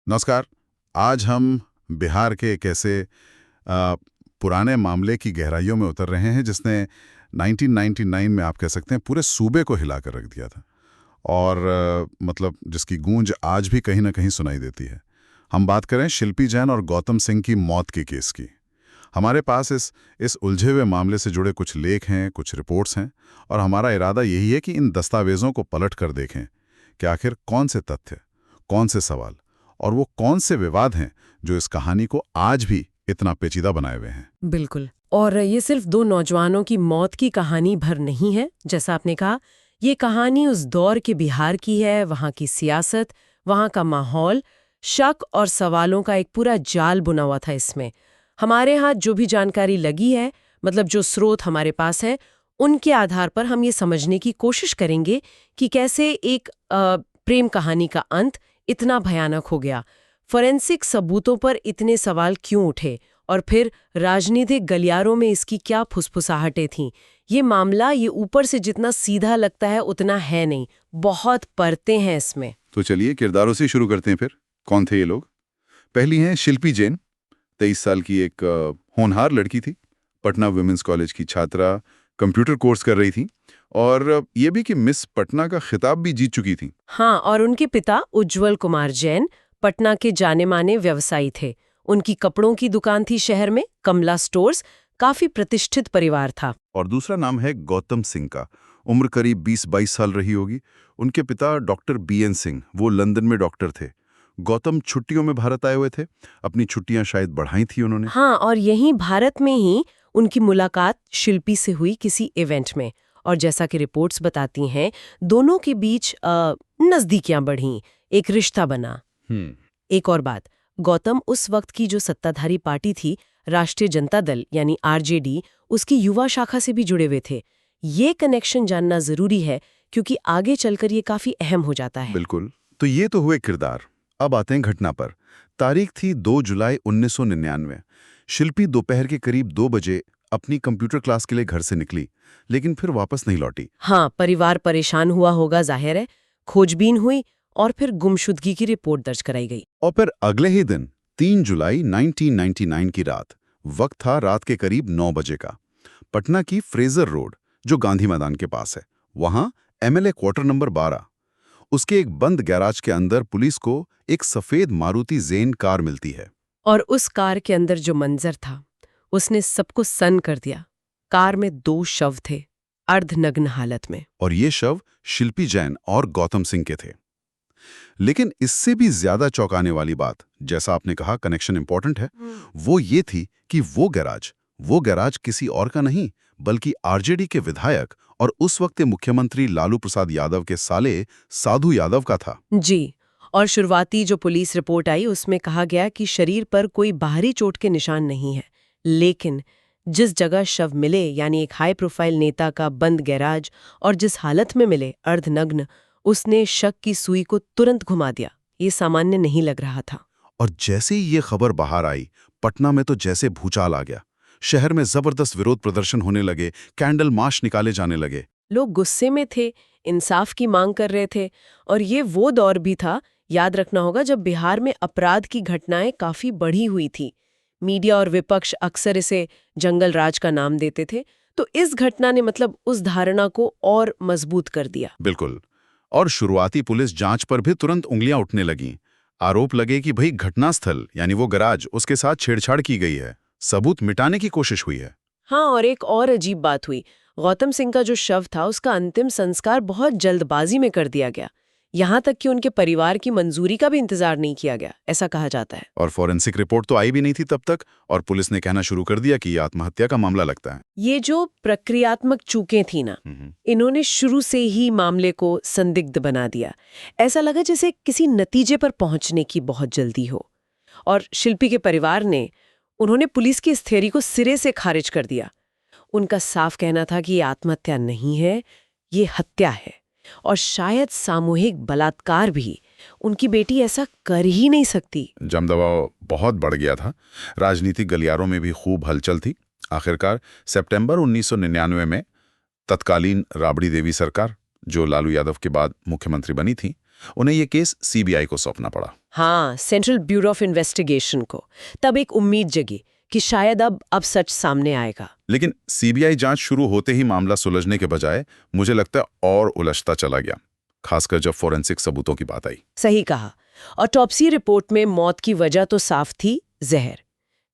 नमस्कार। आज हम बिहार के एक ऐसे पुराने मामले की गहराइयों में उतर रहे हैं जिसने 1999 में आप कह सकते हैं पूरे सूबे को हिला कर रख दिया था और मतलब जिसकी गूंज आज भी कहीं ना कहीं सुनाई देती है। हम बात करें शिल्पी जैन और गौतम सिंह की मौत के केस की। हमारे पास इस उलझे हुए मामले से जुड़े कुछ लेख हैं, कुछ रिपोर्ट्स हैं और हमारा इरादा यही है कि इन दस्तावेजों को पलट कर देखें कि आखिर कौन से तथ्य, कौन से सवाल और वो कौन से विवाद हैं जो इस कहानी को आज भी इतना पेचीदा बनाए हुए हैं। बिल्कुल। और ये सिर्फ दो नौजवानों की मौत की कहानी भर नहीं है। जैसा आपने कहा, ये कहानी उस दौर के बिहार की है। वहाँ की सियासत, वहाँ का माहौल, शक और सवालों का एक पूरा जाल बुना हुआ था इसमें। हमारे यहाँ जो भी जानकारी लगी है, मतलब जो स्रोत हमारे पास है, उनके आधार पर हम ये समझने की कोशिश करेंगे कि कैसे एक प्रेम कहानी का अंत इतना भयानक हो गया, फोरेंसिक सबूतों पर इतने सवाल क्यों उठे और फिर राजनीतिक गलियारों में इसकी क्या फुसफुसाहटें थीं। ये मामला ये ऊपर से जितना सीधा लगता है उतना है नहीं, बहुत परतें हैं इसमें। तो चलिए किरदारों से शुरू करते हैं फिर। कौन थे ये लोग? पहली हैं शिल्पी जैन। 23 साल की एक होनहार लड़की थी, पटना वुमेन्स कॉलेज की छात्रा, कंप्यूटर कोर्स कर रही थी और ये भी कि मिस पटना का खिताब भी जीत चुकी थी। हाँ, और उनके पिता उज्जवल कुमार जैन पटना के जाने माने व्यवसायी थे। उनकी कपड़ों की दुकान थी शहर में, कमला स्टोर्स। काफी प्रतिष्ठित परिवार था। और दूसरा नाम है गौतम सिंह का। उम्र करीब 20-22 साल रही होगी। उनके पिता डॉक्टर BN सिंह, वो लंदन में डॉक्टर थे। गौतम छुट्टियों में भारत आए हुए थे, अपनी छुट्टियां शायद बढ़ाई थी उन्होंने। हाँ, और यहीं भारत में ही उनकी मुलाकात शिल्पी से हुई किसी इवेंट में। और जैसा कि रिपोर्ट्स बताती हैं, दोनों के बीच नजदीकियां बढ़ीं, एक रिश्ता बना। एक और बात, गौतम उस वक्त की जो सत्ताधारी पार्टी थी, राष्ट्रीय जनता दल यानी RJD, उसकी युवा शाखा से भी जुड़े हुए थे। ये कनेक्शन जानना जरूरी है क्योंकि आगे चलकर ये काफी अहम हो जाता है। बिल्कुल। तो ये तो हुए किरदार। अब आते हैं घटना पर। तारीख थी 2 जुलाई 1999। शिल्पी दोपहर के करीब 2 बजे अपनी कंप्यूटर क्लास के लिए घर से निकली, लेकिन फिर वापस नहीं लौटी। हाँ, परिवार परेशान हुआ होगा, जाहिर है। खोजबीन हुई और फिर गुमशुदगी की रिपोर्ट दर्ज कराई गई। और फिर अगले ही दिन 3 जुलाई 1999 की रात, वक्त था रात के करीब 9 बजे का। पटना की फ्रेजर रोड, जो गांधी मैदान के पास है, वहां MLA क्वार्टर नंबर 12, उसके एक बंद गैराज के अंदर पुलिस को एक सफेद मारुति ज़ेन कार मिलती है। और उस कार के अंदर जो मंजर था, उसने सबको सन्न कर दिया। कार में 2 शव थे, अर्धनग्न हालत में। और ये शव शिल्पी जैन और गौतम सिंह के थे। लेकिन इससे भी ज्यादा चौंकाने वाली बात, जैसा आपने कहा कनेक्शन इंपॉर्टेंट है, वो ये थी कि वो गैराज किसी और का नहीं, बल्कि RJD के विधायक और उस वक्त के मुख्यमंत्री लालू प्रसाद यादव के साले साधु यादव का था। जी, और शुरुआती जो पुलिस रिपोर्ट आई उसमें कहा गया कि शरीर पर कोई बाहरी चोट के निशान नहीं है, लेकिन जिस जगह शव मिले, यानी एक हाई प्रोफाइल नेता का बंद गैराज, और जिस हालत में मिले, अर्धनग्न, उसने शक की सुई को तुरंत घुमा दिया। ये सामान्य नहीं लग रहा था। और जैसे ही ये खबर बाहर आई, पटना में तो जैसे भूचाल आ गया। शहर में जबरदस्त विरोध प्रदर्शन होने लगे, कैंडल मार्च निकाले जाने लगे। लोग गुस्से में थे, इंसाफ की मांग कर रहे थे। और ये वो दौर भी था, याद रखना होगा, जब बिहार में अपराध की घटनाएं काफी बढ़ी हुई थी। मीडिया और विपक्ष अक्सर इसे जंगल राज का नाम देते थे। तो इस घटना ने मतलब उस धारणा को और मजबूत कर दिया। बिल्कुल। और शुरुआती पुलिस जांच पर भी तुरंत उंगलियां उठने लगीं। आरोप लगे कि भाई घटनास्थल यानी वो गैराज, उसके साथ छेड़छाड़ की गई है, सबूत मिटाने की कोशिश हुई है। हाँ, और एक और अजीब बात हुई। गौतम सिंह का जो शव था, उसका अंतिम संस्कार बहुत जल्दबाजी में कर दिया गया। यहाँ तक कि उनके परिवार की मंजूरी का भी इंतजार नहीं किया गया, ऐसा कहा जाता है। और फॉरेंसिक रिपोर्ट तो आई भी नहीं थी तब तक, और पुलिस ने कहना शुरू कर दिया कि ये आत्महत्या का मामला लगता है। ये जो प्रक्रियात्मक चूकें थी ना, इन्होंने शुरू से ही मामले को संदिग्ध बना दिया। ऐसा लगा जैसे किसी नतीजे पर पहुंचने की बहुत जल्दी हो। और शिल्पी के परिवार ने, उन्होंने पुलिस की इस थ्योरी को सिरे से खारिज कर दिया। उनका साफ कहना था कि ये आत्महत्या नहीं है, ये हत्या है, और शायद सामूहिक बलात्कार भी। उनकी बेटी ऐसा कर ही नहीं सकती। जमदबाव बहुत बढ़ गया था। राजनीतिक गलियारों में भी खूब हलचल थी। आखिरकार सितंबर 1999 में तत्कालीन राबड़ी देवी सरकार, जो लालू यादव के बाद मुख्यमंत्री बनी थी, उन्हें ये केस CBI को सौंपना पड़ा। हाँ, सेंट्रल ब्यूरो ऑफ इन्वेस्टिगेशन को। तब एक उम्मीद जगी कि शायद अब सच सामने आएगा। लेकिन सीबीआई जांच शुरू होते ही मामला सुलझने के बजाय मुझे लगता है और उलझता चला गया, खासकर जब फोरेंसिक सबूतों की बात आई। सही कहा। ऑटोप्सी रिपोर्ट में मौत की वजह तो साफ थी, जहर,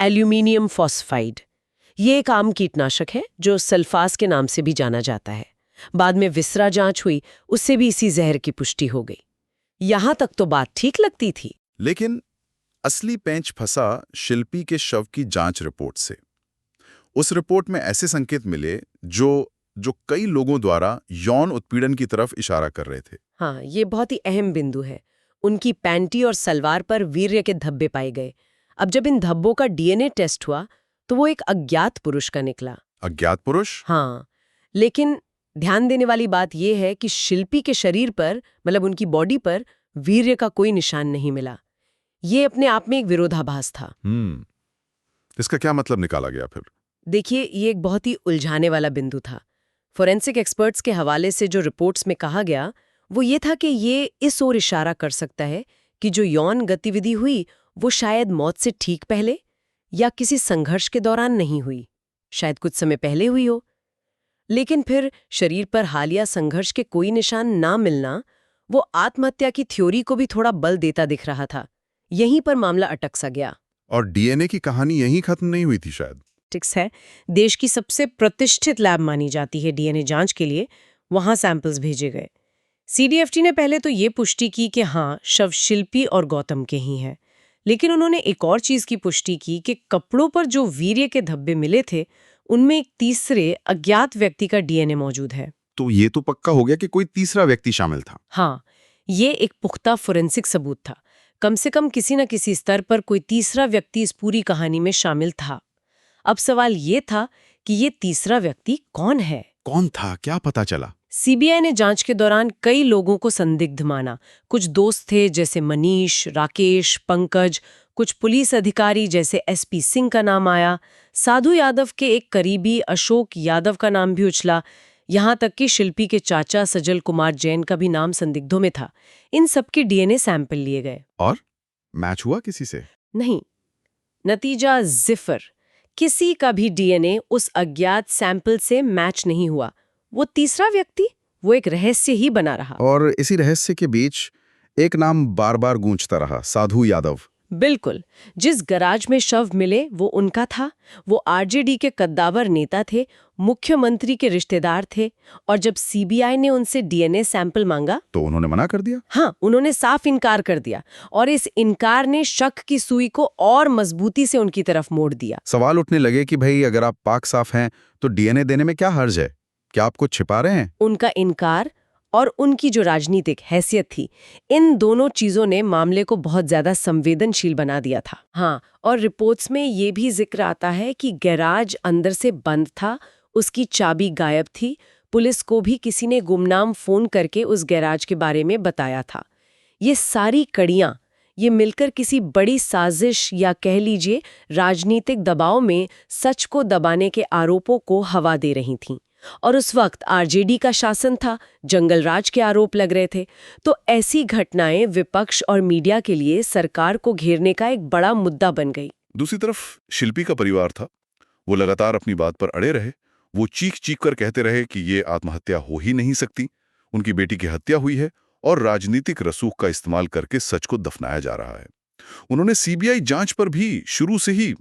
एल्यूमिनियम फॉस्फाइड। ये एक आम कीटनाशक है जो सल्फास के नाम से भी जाना जाता है। बाद में विसरा जांच हुई, उससे भी इसी जहर की पुष्टि हो गई। यहां तक तो बात ठीक लगती थी। लेकिन असली पेंच फंसा शिल्पी के शव की जांच रिपोर्ट से। उस रिपोर्ट में ऐसे संकेत मिले जो कई लोगों द्वारा यौन उत्पीड़न की तरफ इशारा कर रहे थे। हाँ, ये बहुत ही अहम बिंदु है। उनकी पैंटी और सलवार पर वीर्य के धब्बे पाए गए। अब जब इन धब्बों का डीएनए टेस्ट हुआ तो वो एक अज्ञात पुरुष का निकला। अज्ञात पुरुष? हाँ, लेकिन ध्यान देने वाली बात यह है कि शिल्पी के शरीर पर, मतलब उनकी बॉडी पर, वीर्य का कोई निशान नहीं मिला। ये अपने आप में एक विरोधाभास था। इसका क्या मतलब निकाला गया फिर? देखिए, ये एक बहुत ही उलझाने वाला बिंदु था। फोरेंसिक एक्सपर्ट्स के हवाले से जो रिपोर्ट्स में कहा गया वो ये था कि ये इस ओर इशारा कर सकता है कि जो यौन गतिविधि हुई वो शायद मौत से ठीक पहले या किसी संघर्ष के दौरान नहीं हुई, शायद कुछ समय पहले हुई हो। लेकिन फिर शरीर पर हालिया संघर्ष के कोई निशान ना मिलना वो आत्महत्या की थ्योरी को भी थोड़ा बल देता दिख रहा था। यहीं पर मामला अटक सा गया। और डीएनए की कहानी यहीं खत्म नहीं हुई थी शायद। टिक्स है, देश की सबसे प्रतिष्ठित लैब मानी जाती है डीएनए जांच के लिए, वहां सैंपल्स भेजे गए। सीडीएफटी ने पहले तो ये पुष्टि की कि हाँ, शव शिल्पी और गौतम के ही हैं। लेकिन उन्होंने एक और चीज की पुष्टि की कि कपड़ों पर जो वीर्य के धब्बे मिले थे उनमें एक तीसरे अज्ञात व्यक्ति का डीएनए मौजूद है। तो ये तो पक्का हो गया कि कोई तीसरा व्यक्ति शामिल था। हाँ, ये एक पुख्ता फोरेंसिक सबूत था। कम से कम किसी न किसी स्तर पर कोई तीसरा व्यक्ति इस पूरी कहानी में शामिल था। अब सवाल ये था कि ये तीसरा व्यक्ति कौन है? कौन था, क्या पता चला? सीबीआई ने जांच के दौरान कई लोगों को संदिग्ध माना। कुछ दोस्त थे जैसे मनीष, राकेश, पंकज, कुछ पुलिस अधिकारी जैसे एसपी सिंह का नाम आया, साधु यादव के एक करीबी अशोक यादव का नाम भी उछला, यहाँ तक कि शिल्पी के चाचा सजल कुमार जैन का भी नाम संदिग्धों में था। इन सबके डीएनए सैंपल लिए गए और मैच हुआ किसी से? नहीं, नतीजा जिफर। किसी का भी डीएनए उस अज्ञात सैंपल से मैच नहीं हुआ। वो तीसरा व्यक्ति, वो एक रहस्य ही बना रहा। और इसी रहस्य के बीच एक नाम बार बार गूंजता रहा, साधु यादव। बिल्कुल, जिस गराज में शव मिले वो उनका था। वो आरजेडी के कद्दावर नेता थे, मुख्यमंत्री के रिश्तेदार थे, और जब सीबीआई ने उनसे डीएनए सैंपल मांगा तो उन्होंने मना कर दिया। हाँ, उन्होंने साफ इनकार कर दिया, और इस इनकार ने शक की सुई को और मजबूती से उनकी तरफ मोड़ दिया। सवाल उठने लगे कि भाई अगर आप पाक साफ हैं तो डीएनए देने में क्या हर्ज है? क्या आप कुछ छिपा रहे हैं? उनका इनकार और उनकी जो राजनीतिक हैसियत थी, इन दोनों चीजों ने मामले को बहुत ज्यादा संवेदनशील बना दिया था। हाँ, और रिपोर्ट्स में ये भी जिक्र आता है कि गैराज अंदर से बंद था, उसकी चाबी गायब थी। पुलिस को भी किसी ने गुमनाम फोन करके उस गैराज के बारे में बताया था। ये सारी कड़ियां, ये मिलकर किसी बड़ी साजिश या कह लीजिए राजनीतिक दबाव में सच को दबाने के आरोपों को हवा दे रही थीं। और उस वक्त आरजेडी का शासन था, जंगल राज के आरोप लग रहे थे। तो ऐसी घटनाएं विपक्ष और मीडिया के लिए सरकार को घेरने का एक बड़ा मुद्दा बन गई। दूसरी तरफ शिल्पी का परिवार था, वो लगातार अपनी बात पर अड़े रहे। वो चीख चीख कर कहते रहे कि ये आत्महत्या हो ही नहीं सकती, उनकी बेटी की हत्या हुई है और राजनीतिक रसूख का इस्तेमाल करके सच को दफनाया जा रहा है। उन्होंने सीबीआई जांच पर भी शुरू से ही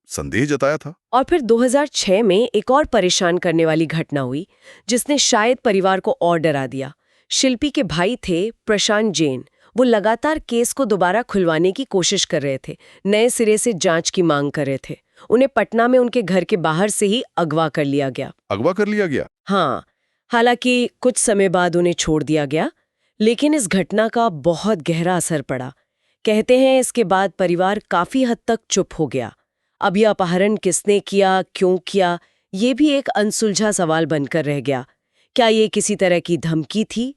संदेह जताया था। और फिर 2006 में एक और परेशान करने वाली घटना हुई जिसने शायद परिवार को और डरा दिया। शिल्पी के भाई थे प्रशांत जैन। वो लगातार केस को दोबारा खुलवाने की कोशिश कर रहे थे, नए सिरे से जांच की मांग कर रहे थे। उन्हें पटना में उनके घर के बाहर से ही अगवा कर लिया गया। अगवा कर लिया गया? हाँ, हालांकि कुछ समय बाद उन्हें छोड़ दिया गया, लेकिन इस घटना का बहुत गहरा असर पड़ा। कहते हैं इसके बाद परिवार काफी हद तक चुप हो गया। अब यह अपहरण किसने किया, क्यों किया, ये भी एक अनसुलझा सवाल बनकर रह गया। क्या ये किसी तरह की धमकी थी?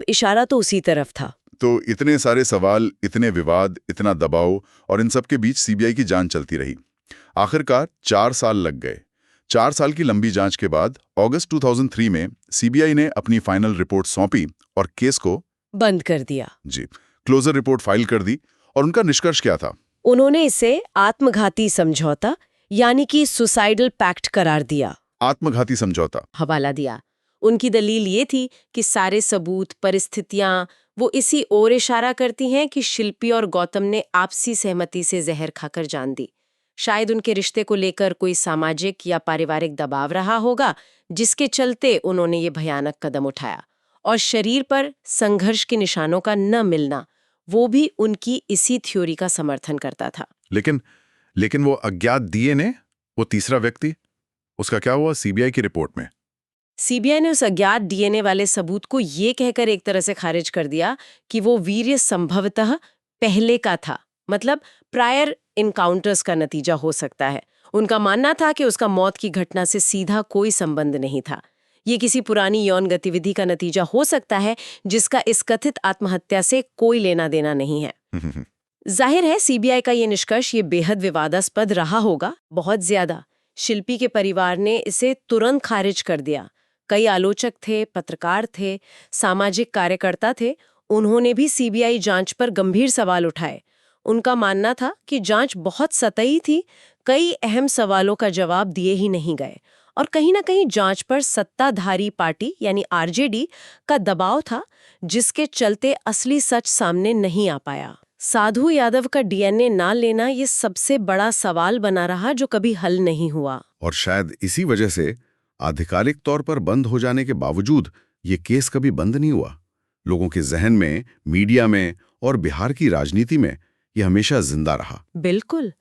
इशारा तो उसी तरफ था। तो इतने सारे सवाल, इतने विवाद, इतना दबाव, और इन सब के बीच सीबीआई की जांच चलती रही। आखिरकार 4 साल लग गए। 4 साल की लंबी जांच के बाद अगस्त 2003 में सीबीआई ने अपनी फाइनल रिपोर्ट सौंपी और केस को बंद कर दिया। जी, क्लोजर रिपोर्ट फाइल कर दी और उनका निष्कर्ष क्या था? उन्होंने इसे आत्मघाती समझौता यानी कि सुसाइडल पैक्ट करार दिया। आत्मघाती समझौता। हवाला दिया। उनकी दलील ये थी कि सारे सबूत, परिस्थितियां वो इसी ओर इशारा करती हैं कि शिल्पी और गौतम ने आपसी सहमति से जहर खाकर जान दी। शायद उनके रिश्ते को लेकर कोई सामाजिक या पारिवारिक दबाव रहा होगा, जिसके चलते उन्होंने ये भयानक कदम उठाया। और शरीर पर संघर्ष के निशानों का न मिलना, वो भी उनकी इसी थ्योरी का समर्थन करता था। लेकिन वो अज्ञात डीएनए, वो तीसरा व्यक्ति, उसका क्या हुआ सीबीआई की रिपोर्ट में? सीबीआई ने उस अज्ञात डीएनए वाले सबूत को ये कहकर एक तरह से खारिज कर दिया कि वो वीर्य संभवतः पहले का था, मतलब प्रायर इनकाउंटर्स का नतीजा हो सकता है। उनका मानना था कि उसका मौत की घटना से सीधा कोई संबंध नहीं था। ये किसी पुरानी यौन गतिविधि का नतीजा हो सकता है जिसका इस कथित आत्महत्या से कोई लेना देना नहीं है। जाहिर है सीबीआई का ये निष्कर्ष ये बेहद विवादास्पद रहा होगा, बहुत ज्यादा। शिल्पी के परिवार ने इसे तुरंत खारिज कर दिया। कई आलोचक थे, पत्रकार थे, सामाजिक कार्यकर्ता थे, उन्होंने भी सीबीआई जांच पर गंभीर सवाल उठाए। उनका मानना था कि जांच बहुत सतही थी, कई अहम सवालों का जवाब दिए ही नहीं गए, और कहीं ना कहीं जांच पर सत्ताधारी पार्टी यानी आरजेडी का दबाव था, जिसके चलते असली सच सामने नहीं आ पाया। साधु यादव का डीएनए ना लेना ये सबसे बड़ा सवाल बना रहा जो कभी हल नहीं हुआ। और शायद इसी वजह से आधिकारिक तौर पर बंद हो जाने के बावजूद ये केस कभी बंद नहीं हुआ। लोगों के जहन में, मीडिया में और बिहार की राजनीति में ये हमेशा जिंदा रहा। बिल्कुल।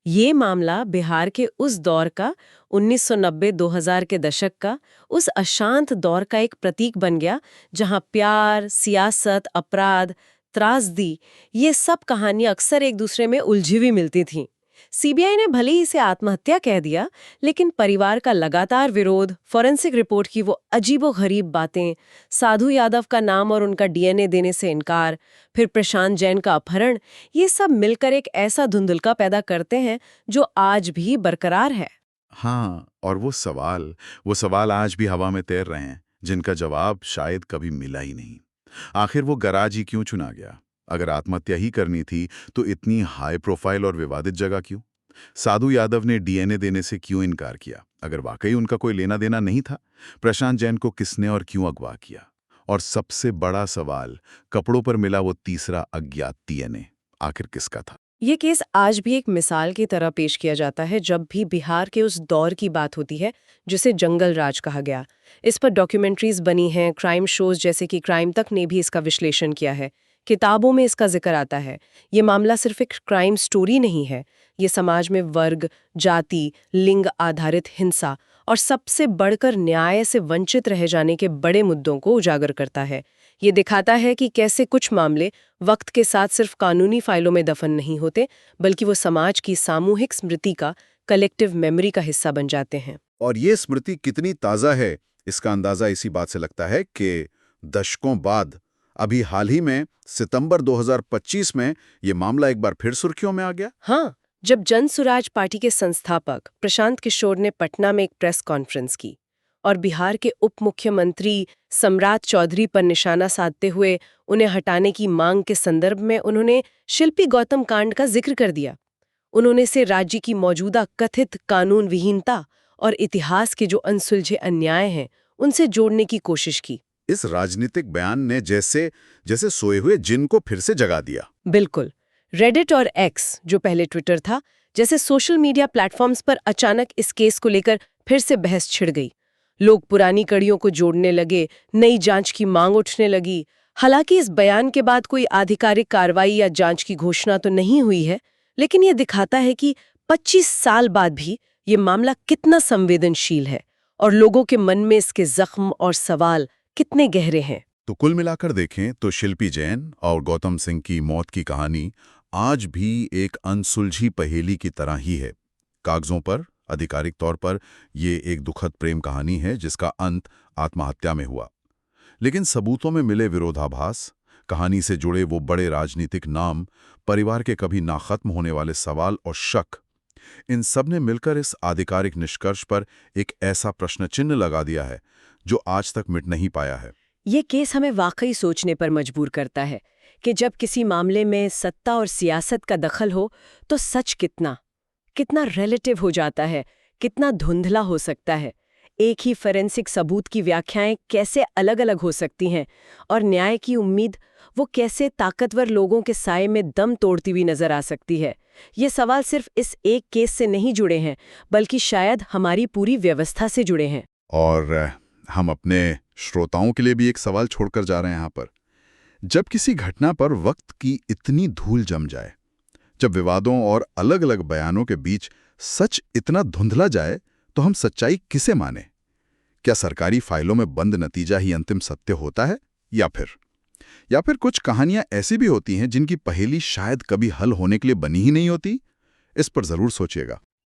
ये मामला बिहार के उस दौर का, 1990-2000 के दशक का, उस अशांत दौर का एक प्रतीक बन गया जहां प्यार, सियासत, अपराध, त्रासदी, ये सब कहानियां अक्सर एक दूसरे में उलझी हुई मिलती थीं। सीबीआई ने भले ही इसे आत्महत्या कह दिया, लेकिन परिवार का लगातार विरोध, फॉरेंसिक रिपोर्ट की वो अजीबोगरीब बातें, साधु यादव का नाम और उनका डीएनए देने से इनकार, फिर प्रशांत जैन का अपहरण, ये सब मिलकर एक ऐसा धुंधलका पैदा करते हैं जो आज भी बरकरार है। हाँ, और वो सवाल आज भी हवा में तैर रहे हैं, जिनका जवाब शायद कभी मिला ही नहीं। आखिर वो गैराज ही क्यों चुना गया? अगर आत्महत्या ही करनी थी तो इतनी हाई प्रोफाइल और विवादित जगह क्यों? साधु यादव ने डीएनए देने से क्यों इनकार किया? अगर वाकई उनका कोई लेना देना नहीं था, प्रशांत जैन को किसने और क्यों अगवा किया? और सबसे बड़ा सवाल, कपड़ों पर मिला वो तीसरा अज्ञात डीएनए आखिर किसका था? ये केस आज भी एक मिसाल की तरह पेश किया जाता है जब भी बिहार के उस दौर की बात होती है जिसे जंगल राज कहा गया। इस पर डॉक्यूमेंट्रीज बनी हैं, क्राइम शोज जैसे कि क्राइम तक ने भी इसका विश्लेषण किया है, किताबों में इसका जिक्र आता है। ये मामला सिर्फ एक क्राइम स्टोरी नहीं है, ये समाज में वर्ग, जाति, लिंग आधारित हिंसा और सबसे बढ़कर न्याय से वंचित रह जाने के बड़े मुद्दों को उजागर करता है। ये दिखाता है कि कैसे कुछ मामले वक्त के साथ सिर्फ कानूनी फाइलों में दफन नहीं होते, बल्कि वो समाज की सामूहिक स्मृति का, कलेक्टिव मेमोरी का हिस्सा बन जाते हैं। और ये स्मृति कितनी ताज़ा है, इसका अंदाजा इसी बात से लगता है कि दशकों बाद अभी हाल ही में सितंबर 2025 में ये मामला एक बार फिर सुर्खियों में आ गया। हाँ, जब जन सुराज पार्टी के संस्थापक प्रशांत किशोर ने पटना में एक प्रेस कॉन्फ्रेंस की और बिहार के उप मुख्यमंत्री सम्राट चौधरी पर निशाना साधते हुए उन्हें हटाने की मांग के संदर्भ में उन्होंने शिल्पी गौतम कांड का जिक्र कर दिया। उन्होंने इसे राज्य की मौजूदा कथित कानून विहीनता और इतिहास के जो अनसुलझे अन्याय हैं, उनसे जोड़ने की कोशिश की। इस राजनीतिक बयान ने जैसे सोए हुए जिन को फिर से जगा दिया। बिल्कुल। रेडिट और एक्स, जो पहले ट्विटर था, जैसे सोशल मीडिया प्लेटफॉर्म्स पर अचानक इस केस को लेकर फिर से बहस छिड़ गई। लोग पुरानी कड़ियों को जोड़ने लगे, नई जांच की मांग उठने लगी। हालांकि इस बयान के बाद कोई आधिकारिक कार्रवाई या जांच की घोषणा तो नहीं हुई है, लेकिन ये दिखाता है कि 25 साल बाद भी ये मामला कितना संवेदनशील है और लोगों के मन में इसके जख्म और सवाल कितने गहरे हैं। तो कुल मिलाकर देखें तो शिल्पी जैन और गौतम सिंह की मौत की कहानी आज भी एक अनसुलझी पहेली की तरह ही है। कागजों पर, आधिकारिक तौर पर ये एक दुखद प्रेम कहानी है जिसका अंत आत्महत्या में हुआ। लेकिन सबूतों में मिले विरोधाभास, कहानी से जुड़े वो बड़े राजनीतिक नाम, परिवार के कभी ना खत्म होने वाले सवाल और शक, इन सब ने मिलकर इस आधिकारिक निष्कर्ष पर एक ऐसा प्रश्न चिन्ह लगा दिया है जो आज तक मिट नहीं पाया है। ये केस हमें वाकई सोचने पर मजबूर करता है कि जब किसी मामले में सत्ता और सियासत का दखल हो तो सच कितना रिलेटिव हो जाता है, कितना धुंधला हो सकता है। एक ही फोरेंसिक सबूत की व्याख्याएं कैसे अलग-अलग हो सकती हैं और न्याय की उम्मीद वो कैसे ताकतवर लोगों के साए में दम तोड़ती हुई नजर आ सकती है। ये सवाल सिर्फ इस एक केस से नहीं जुड़े हैं, बल्कि शायद हमारी पूरी व्यवस्था से जुड़े हैं। और हम अपने श्रोताओं के लिए भी एक सवाल छोड़कर जा रहे हैं यहाँ पर। जब किसी घटना पर वक्त की इतनी धूल जम जाए, जब विवादों और अलग-अलग बयानों के बीच सच इतना धुंधला जाए, तो हम सच्चाई किसे माने? क्या सरकारी फाइलों में बंद नतीजा ही अंतिम सत्य होता है, या फिर कुछ कहानियां ऐसी भी होती हैं जिनकी पहेली शायद कभी हल होने के लिए बनी ही नहीं होती? इस पर जरूर सोचिएगा।